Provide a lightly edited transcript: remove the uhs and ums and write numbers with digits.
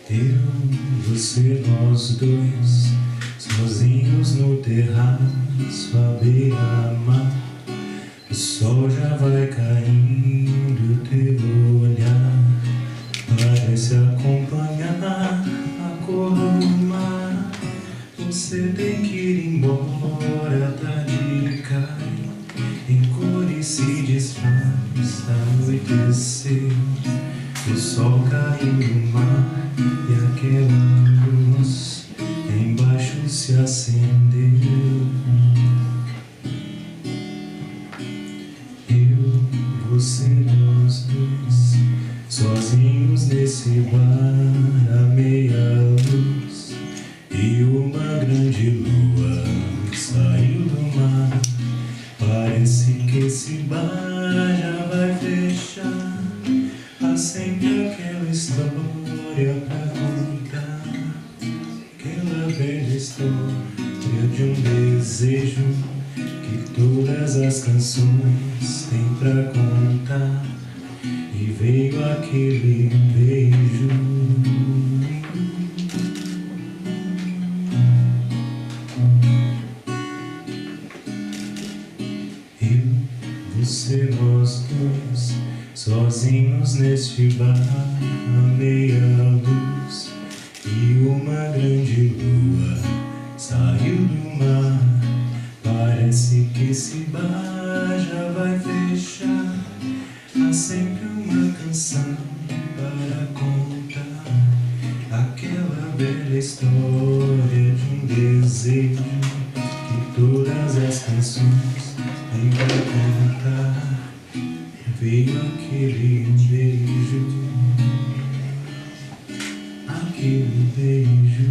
Eu, você, nós dois, sozinhos no terraço à beira-mar. O sol já vai caindo, teu olhar parece acompanhar a cor do mar. Você tem que ir embora, a tarde cai em cores, se desfaz, anoitecer. O sol caiu no mar e aquela luz embaixo se acendeu. Eu, você, nós dois, sozinhos nesse bar à meia luz, e uma grande lua saiu do mar. Parece que esse bar já vai fechar. Há sempre aquela história pra contar, aquela velha história de um desejo que todas as canções têm pra contar. E veio aquele beijo. Eu, você, nós dois, sozinhos neste bar à meia luz, e uma grande lua saiu do mar. Parece que esse bar já vai fechar. Há sempre uma canção para contar, aquela velha história de um desejo que todas as canções têm pra contar. Veio aquele beijo, aquele beijo.